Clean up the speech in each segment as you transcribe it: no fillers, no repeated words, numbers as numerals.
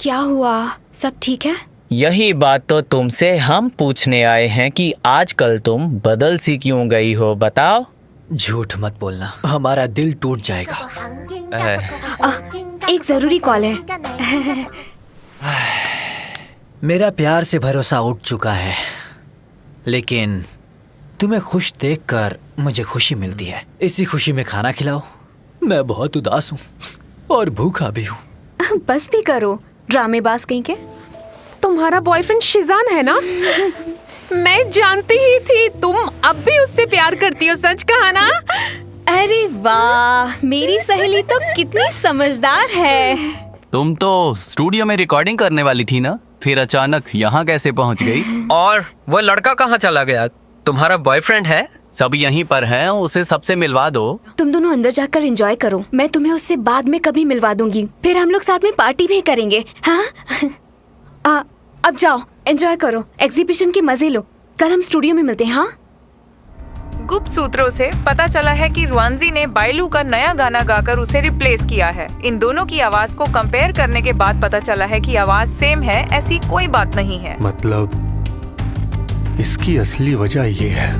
क्या हुआ? सब ठीक है? यही बात तो तुमसे हम पूछने आए हैं कि आजकल तुम बदल सी क्यों गई हो, बताओ। झूठ मत बोलना, हमारा दिल टूट जाएगा। एक जरूरी कॉल है। मेरा प्यार से भरोसा उठ चुका है, लेकिन तुम्हें खुश देखकर मुझे खुशी मिलती है। इसी खुशी में खाना खिलाओ। मैं बहुत उदास हूँ और भूखा भी हूँ। बस भी करो, ड्रामेबाज कहीं के। तुम्हारा बॉयफ्रेंड शिजान है ना? मैं जानती ही थी तुम अब भी उससे प्यार करती हो, सच कहा ना? अरे वाह, मेरी सहेली तो कितनी समझदार है। तुम तो स्टूडियो में रिकॉर्डिंग करने वाली थी ना, फिर अचानक यहाँ कैसे पहुँच गई? और वो लड़का कहाँ चला गया? तुम्हारा बॉयफ्रेंड है? सब यहीं पर है, उसे सबसे मिलवा दो। तुम दोनों अंदर जाकर एंजॉय करो, मैं तुम्हें उससे बाद में कभी मिलवा दूंगी। फिर हम लोग साथ में पार्टी भी करेंगे। हाँ अब जाओ, एंजॉय करो, एग्जीबिशन के मजे लो। कल हम स्टूडियो में मिलते हैं। हाँ। गुप्त सूत्रों से पता चला है कि रुआंजी ने बायलू का नया गाना गाकर उसे रिप्लेस किया है। इन दोनों की आवाज को कंपेयर करने के बाद पता चला है कि आवाज सेम है, ऐसी कोई बात नहीं है। मतलब इसकी असली वजह ये है,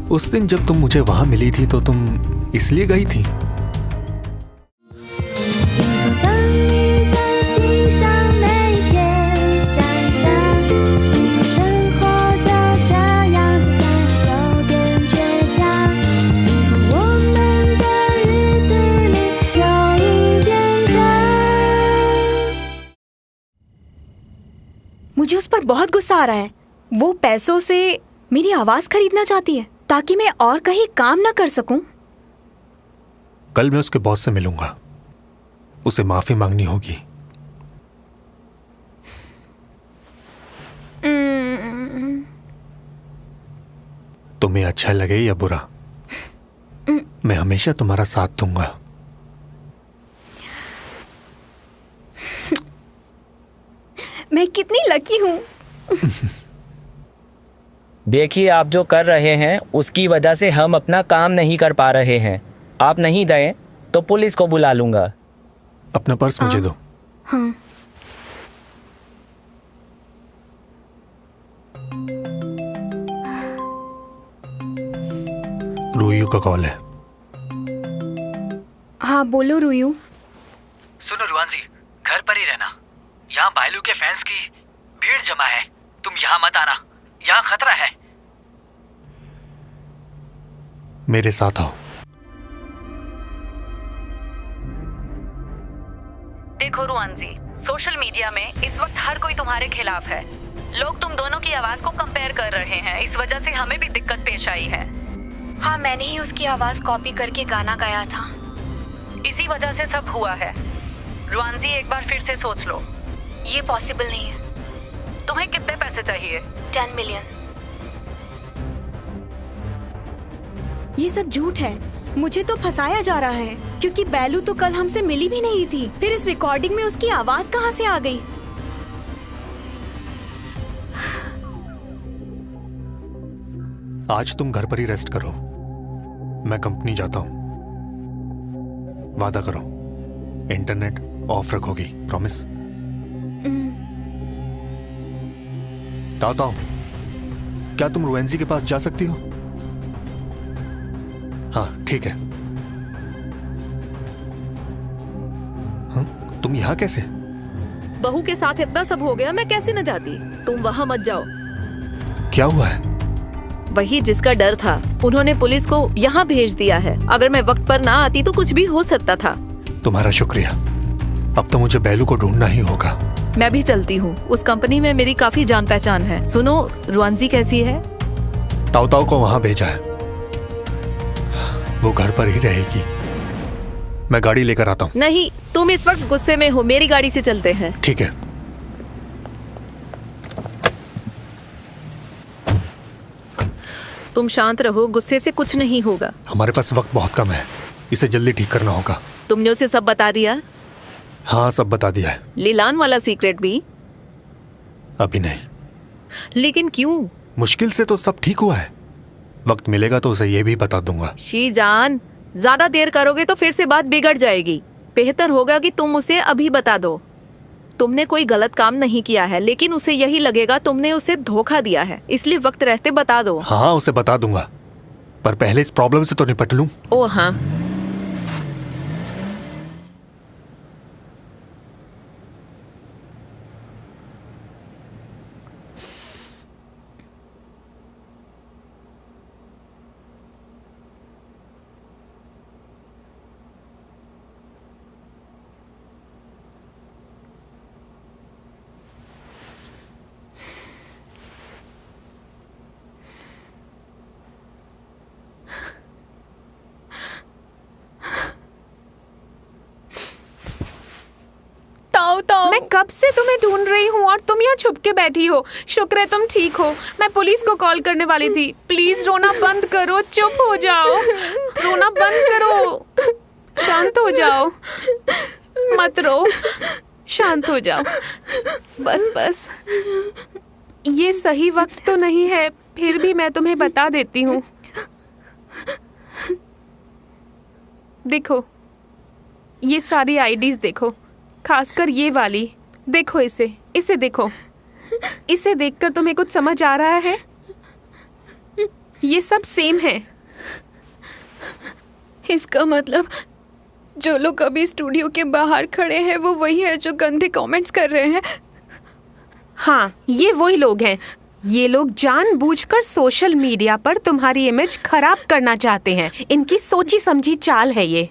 उस दिन जब तुम मुझे वहां मिली थी तो तुम इसलिए गई थी। मुझे उस पर बहुत गुस्सा आ रहा है। वो पैसों से मेरी आवाज खरीदना चाहती है ताकि मैं और कहीं काम ना कर सकूं। कल मैं उसके बॉस से मिलूंगा, उसे माफी मांगनी होगी। तुम्हें अच्छा लगे या बुरा, मैं हमेशा तुम्हारा साथ दूंगा। मैं कितनी लकी हूँ। देखिए, आप जो कर रहे हैं उसकी वजह से हम अपना काम नहीं कर पा रहे हैं। आप नहीं दें तो पुलिस को बुला लूंगा। अपना पर्स मुझे दो। हाँ। रूयू का कॉल है। हाँ बोलो रूयू। सुनो रुआंजी, घर पर ही रहना। यहाँ बायलू के फैंस की भीड़ जमा है, तुम यहाँ मत आना, यहाँ खतरा है। मेरे साथ आओ। देखो रुआंजी, सोशल मीडिया में इस वक्त हर कोई तुम्हारे खिलाफ है। लोग तुम दोनों की आवाज को कंपेयर कर रहे हैं, इस वजह से हमें भी दिक्कत पेश आई है। हाँ, मैंने ही उसकी आवाज कॉपी करके गाना गाया था। इसी वजह से सब हुआ है। रुआंजी, एक बार फिर से सोच लो। ये पॉसिबल नहीं है। तुम्हें कितने पैसे चाहिए? 10 मिलियन। ये सब झूठ है, मुझे तो फंसाया जा रहा है क्योंकि बैलू तो कल हमसे मिली भी नहीं थी। फिर इस रिकॉर्डिंग में उसकी आवाज कहाँ से आ गई? आज तुम घर पर ही रेस्ट करो, मैं कंपनी जाता हूं। वादा करो, इंटरनेट ऑफ रखोगी, प्रॉमिस? ताओ ताओ, क्या तुम रुएंजी के पास जा सकती हो? हाँ ठीक है। हाँ, तुम यहाँ कैसे? बहू के साथ इतना सब हो गया, मैं कैसे न जाती। तुम वहाँ मत जाओ। क्या हुआ है? वही जिसका डर था, उन्होंने पुलिस को यहाँ भेज दिया है। अगर मैं वक्त पर ना आती तो कुछ भी हो सकता था। तुम्हारा शुक्रिया। अब तो मुझे बैलू को ढूंढना ही होगा। मैं भी चलती हूँ, उस कंपनी में मेरी काफी जान पहचान है। सुनो, रुआंजी कैसी है? ताऊ ताऊ को वहां भेजा है, वो घर पर ही रहेगी। मैं गाड़ी लेकर आता हूँ। नहीं, तुम इस वक्त गुस्से में हो, मेरी गाड़ी से चलते हैं। ठीक है। तुम शांत रहो, गुस्से से कुछ नहीं होगा। हमारे पास वक्त बहुत कम है, इसे जल्दी ठीक करना होगा। तुमने उसे सब बता दिया? हाँ, सब बता दिया है। लीलान वाला सीक्रेट भी? अभी नहीं। लेकिन क्यों? मुश्किल से तो सब ठीक हुआ है, वक्त मिलेगा तो उसे ये भी बता दूंगा। शीजान, ज्यादा देर करोगे तो फिर से बात बिगड़ जाएगी। बेहतर होगा कि तुम उसे अभी बता दो। तुमने कोई गलत काम नहीं किया है, लेकिन उसे यही लगेगा तुमने उसे धोखा दिया है, इसलिए वक्त रहते बता दो। हाँ, उसे बता दूंगा, पर पहले इस प्रॉब्लम से तो निपट लूं। ओ हाँ। मैं कब से तुम्हें ढूंढ रही हूँ और तुम यहाँ छुप के बैठी हो। शुक्र है तुम ठीक हो। मैं पुलिस को कॉल करने वाली थी। प्लीज रोना बंद करो, चुप हो जाओ। रोना बंद करो, शांत हो जाओ, मत रो, शांत हो जाओ। बस बस, ये सही वक्त तो नहीं है, फिर भी मैं तुम्हें बता देती हूँ। देखो, ये सारी आईडीज देखो, खासकर ये वाली। देखो इसे देखो। इसे देखकर तुम्हें कुछ समझ आ रहा है? ये सब सेम है। इसका मतलब जो लोग अभी स्टूडियो के बाहर खड़े हैं वो वही है जो गंदे कमेंट्स कर रहे हैं। हाँ, ये वही लोग हैं। ये लोग जानबूझकर सोशल मीडिया पर तुम्हारी इमेज खराब करना चाहते हैं। इनकी सोची समझी चाल है ये।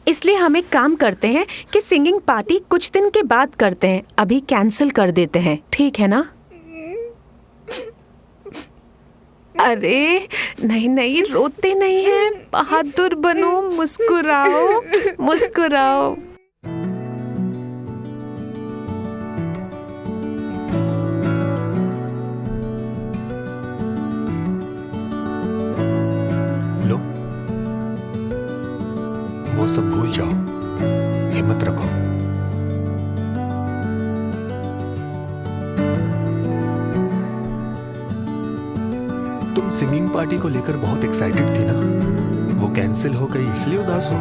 इसलिए हम एक काम करते हैं कि सिंगिंग पार्टी कुछ दिन के बाद करते हैं, अभी कैंसिल कर देते हैं, ठीक है ना? अरे नहीं नहीं, रोते नहीं हैं, बहादुर बनो, मुस्कुराओ मुस्कुराओ। लो, वो सब भूल जाओ, हिम्मत रखो। तुम सिंगिंग पार्टी को लेकर बहुत एक्साइटेड थी ना? वो कैंसिल हो गई इसलिए उदास हो?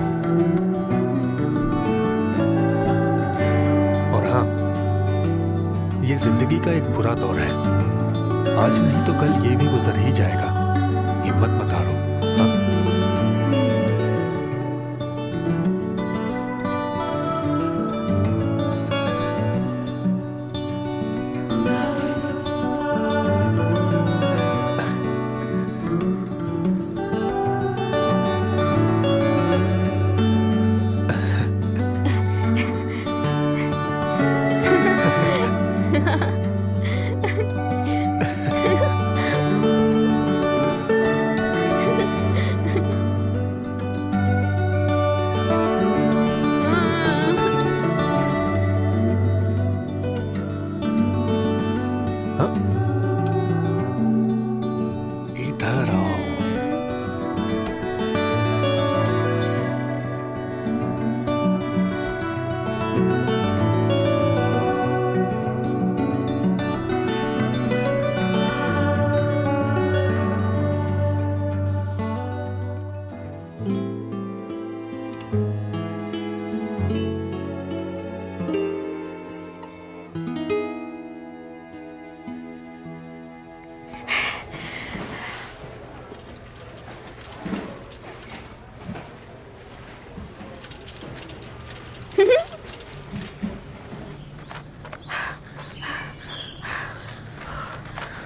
और हाँ, ये जिंदगी का एक बुरा दौर है। आज नहीं तो कल ये भी गुजर ही जाएगा। हिम्मत मत हारो। हाँ? इधर आओ।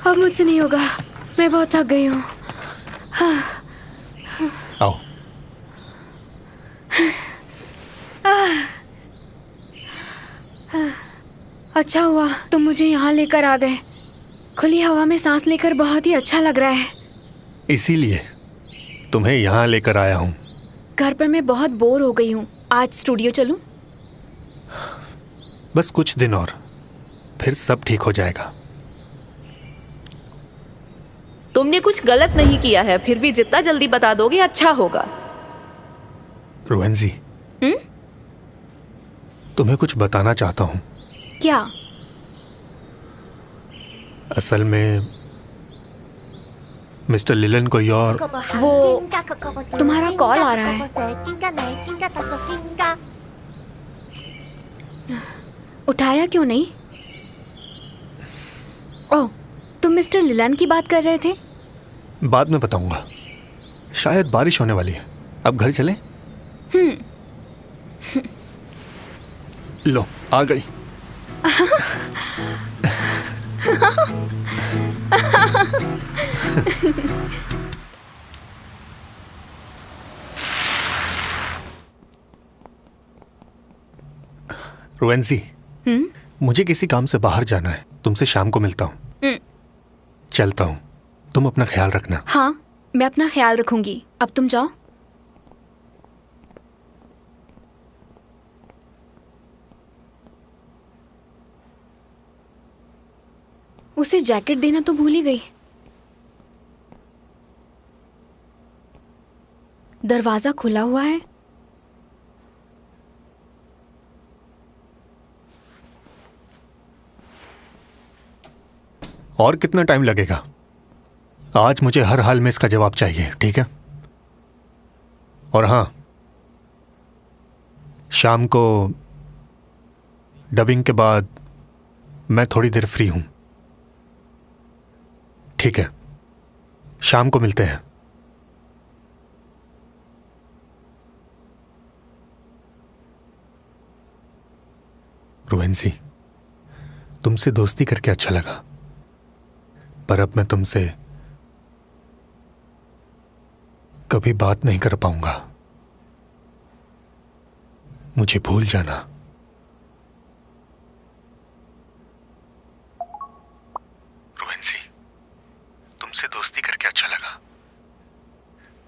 अब मुझसे नहीं होगा, मैं बहुत थक गई हूँ। आओ। अच्छा हुआ तुम मुझे यहाँ लेकर आ गए। खुली हवा में सांस लेकर बहुत ही अच्छा लग रहा है। इसीलिए तुम्हें यहाँ लेकर आया हूँ। घर पर मैं बहुत बोर हो गई हूँ, आज स्टूडियो चलूं? बस कुछ दिन और, फिर सब ठीक हो जाएगा। तुमने कुछ गलत नहीं किया है, फिर भी जितना जल्दी बता दोगे अच्छा होगा। रोहनजी, तुम्हें कुछ बताना चाहता हूँ। क्या? असल में मिस्टर लिलन कोई और। वो तुम्हारा कॉल आ रहा है। उठाया क्यों नहीं? ओह, तुम मिस्टर लिलान की बात कर रहे थे? बाद में बताऊंगा। शायद बारिश होने वाली है, अब घर चलें? लो, आ गई। रोएंसी, मुझे किसी काम से बाहर जाना है, तुमसे शाम को मिलता हूँ। चलता हूँ, तुम अपना ख्याल रखना। हाँ, मैं अपना ख्याल रखूंगी। अब तुम जाओ। उसे जैकेट देना तो भूल ही गई। दरवाजा खुला हुआ है। और कितना टाइम लगेगा? आज मुझे हर हाल में इसका जवाब चाहिए, ठीक है? और हाँ, शाम को डबिंग के बाद मैं थोड़ी देर फ्री हूं, ठीक है? शाम को मिलते हैं। रोएंसी, तुमसे दोस्ती करके अच्छा लगा, पर अब मैं तुमसे कभी बात नहीं कर पाऊंगा। मुझे भूल जाना। रोएंसी, तुमसे दोस्ती करके अच्छा लगा,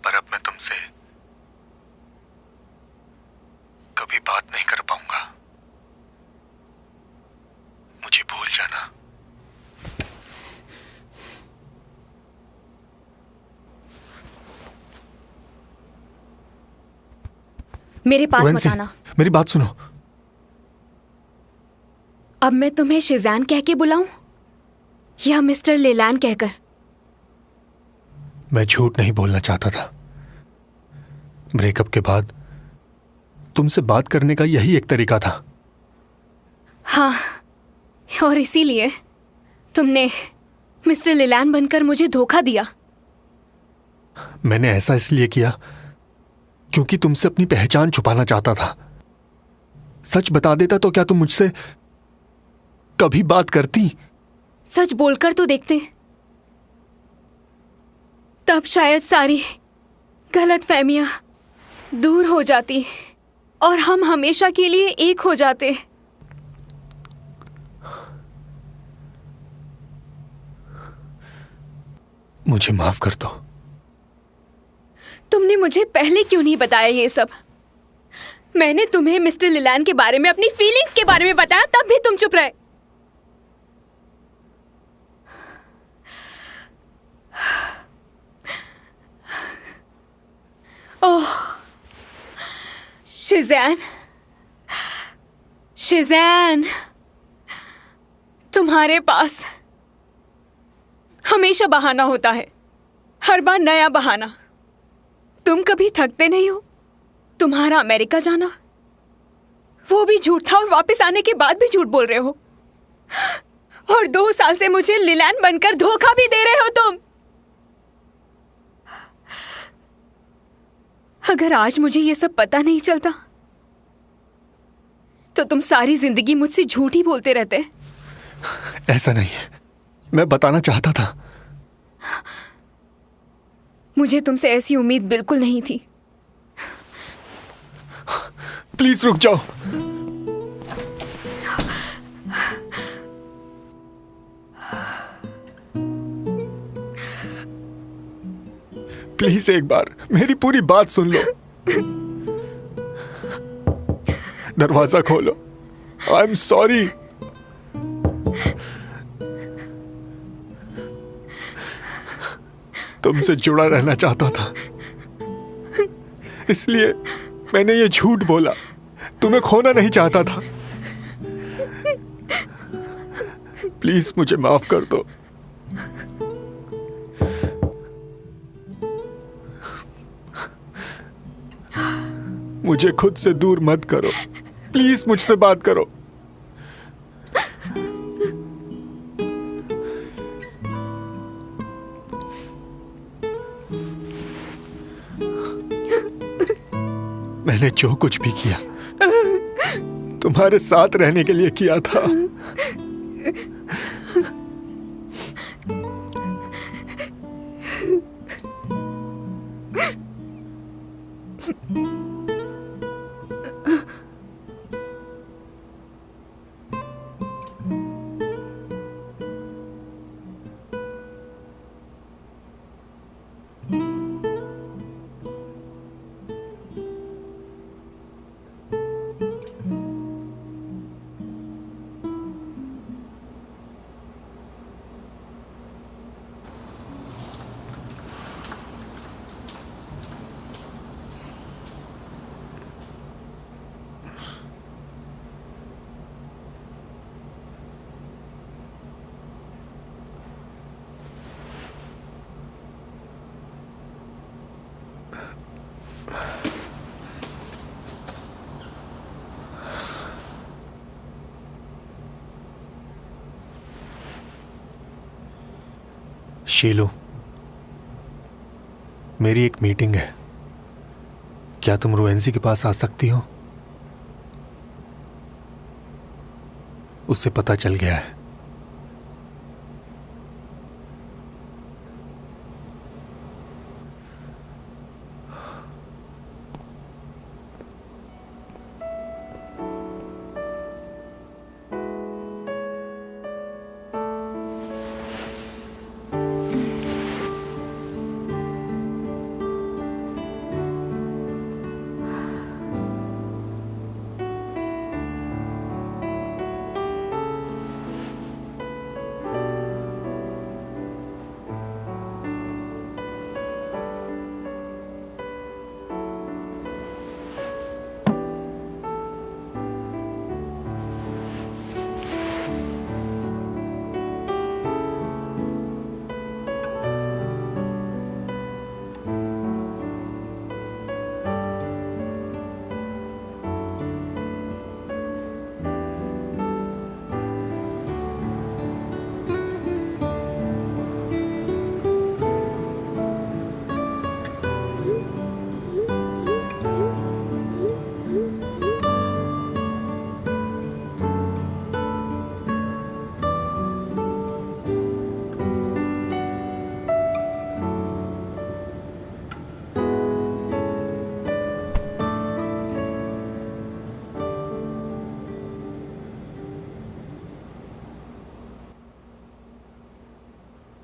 पर अब मैं तुमसे कभी बात नहीं कर पाऊंगा। मुझे भूल जाना। मेरे पास मत आना। मेरी बात सुनो। अब मैं तुम्हें शिजान कह के बुलाऊं या मिस्टर लेलैन कहकर? मैं झूठ नहीं बोलना चाहता था। ब्रेकअप के बाद तुमसे बात करने का यही एक तरीका था। हाँ, और इसीलिए तुमने मिस्टर लेलैन बनकर मुझे धोखा दिया। मैंने ऐसा इसलिए किया क्योंकि तुमसे अपनी पहचान छुपाना चाहता था। सच बता देता तो क्या तुम मुझसे कभी बात करती? सच बोलकर तो देखते, तब शायद सारी गलतफहमियां दूर हो जाती और हम हमेशा के लिए एक हो जाते। मुझे माफ कर दो। तुमने मुझे पहले क्यों नहीं बताया ये सब? मैंने तुम्हें मिस्टर लेलैन के बारे में, अपनी फीलिंग्स के बारे में बताया, तब भी तुम चुप रहे। ओह शिज़ैन, शिज़ैन, तुम्हारे पास हमेशा बहाना होता है, हर बार नया बहाना। तुम कभी थकते नहीं हो। तुम्हारा अमेरिका जाना, वो भी झूठ था, और वापस आने के बाद भी झूठ बोल रहे हो। और 2 साल से मुझे लिलैन बनकर धोखा भी दे रहे हो तुम। अगर आज मुझे ये सब पता नहीं चलता तो तुम सारी जिंदगी मुझसे झूठ ही बोलते रहते। ऐसा नहीं है, मैं बताना चाहता था। मुझे तुमसे ऐसी उम्मीद बिल्कुल नहीं थी। प्लीज रुक जाओ। प्लीज एक बार मेरी पूरी बात सुन लो। दरवाजा खोलो। I am sorry. तुमसे जुड़ा रहना चाहता था, इसलिए मैंने ये झूठ बोला। तुम्हें खोना नहीं चाहता था। प्लीज मुझे माफ कर दो। मुझे खुद से दूर मत करो। प्लीज मुझसे बात करो। मैंने जो कुछ भी किया तुम्हारे साथ रहने के लिए किया था। शीलू, मेरी एक मीटिंग है, क्या तुम रुएंजी के पास आ सकती हो? उससे पता चल गया है।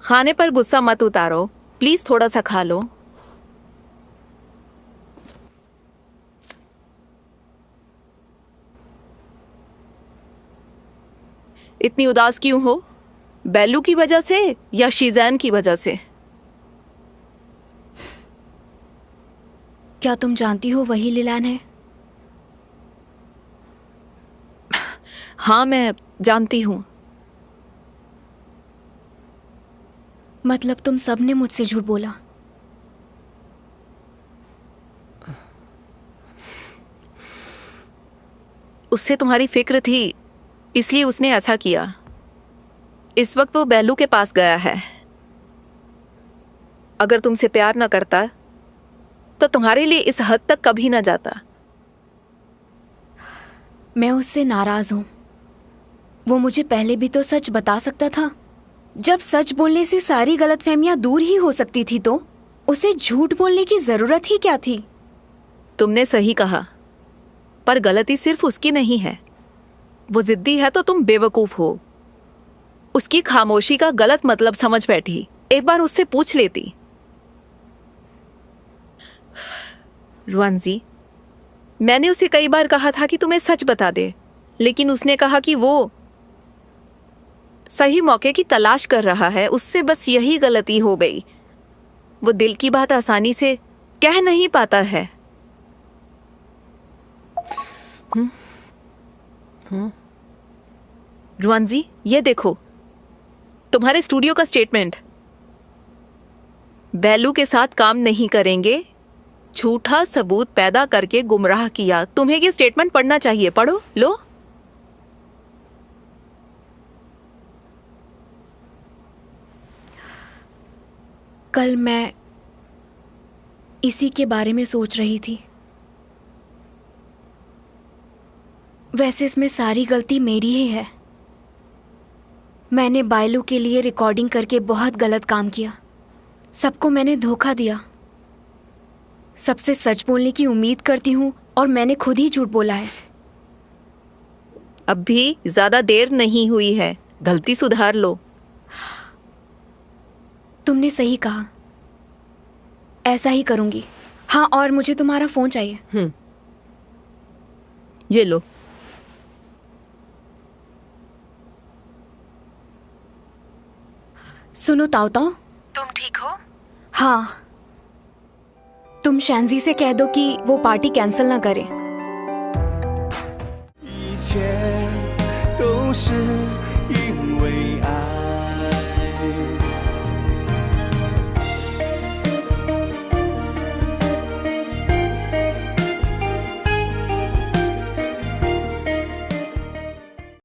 खाने पर गुस्सा मत उतारो, प्लीज थोड़ा सा खा लो। इतनी उदास क्यों हो? बैलू की वजह से या शीजैन की वजह से? क्या तुम जानती हो वही लिलान है? हाँ, मैं जानती हूँ। मतलब तुम सबने मुझसे झूठ बोला? उससे तुम्हारी फिक्र थी, इसलिए उसने ऐसा किया। इस वक्त वो बैलू के पास गया है। अगर तुमसे प्यार न करता तो तुम्हारे लिए इस हद तक कभी न जाता। मैं उससे नाराज हूं। वो मुझे पहले भी तो सच बता सकता था। जब सच बोलने से सारी गलतफहमियां दूर ही हो सकती थी तो उसे झूठ बोलने की जरूरत ही क्या थी? तुमने सही कहा, पर गलती सिर्फ उसकी नहीं है। वो जिद्दी है तो तुम बेवकूफ हो। उसकी खामोशी का गलत मतलब समझ बैठी। एक बार उससे पूछ लेती। रुआंजी, मैंने उसे कई बार कहा था कि तुम्हें सच बता दे, लेकिन उसने कहा कि वो सही मौके की तलाश कर रहा है। उससे बस यही गलती हो गई। वो दिल की बात आसानी से कह नहीं पाता है। रुआंजी, ये देखो, तुम्हारे स्टूडियो का स्टेटमेंट। बैलू के साथ काम नहीं करेंगे, झूठा सबूत पैदा करके गुमराह किया। तुम्हें ये स्टेटमेंट पढ़ना चाहिए। पढ़ो, लो। कल मैं इसी के बारे में सोच रही थी। वैसे इसमें सारी गलती मेरी ही है। मैंने बायलू के लिए रिकॉर्डिंग करके बहुत गलत काम किया। सबको मैंने धोखा दिया। सबसे सच बोलने की उम्मीद करती हूँ और मैंने खुद ही झूठ बोला है। अब भी ज्यादा देर नहीं हुई है, गलती सुधार लो। तुमने सही कहा, ऐसा ही करूंगी। हाँ, और मुझे तुम्हारा फोन चाहिए। ये लो। सुनो ताऊ ताऊ, तुम ठीक हो? हाँ, तुम शैनजी से कह दो कि वो पार्टी कैंसिल ना करे। 一切都是因为爱。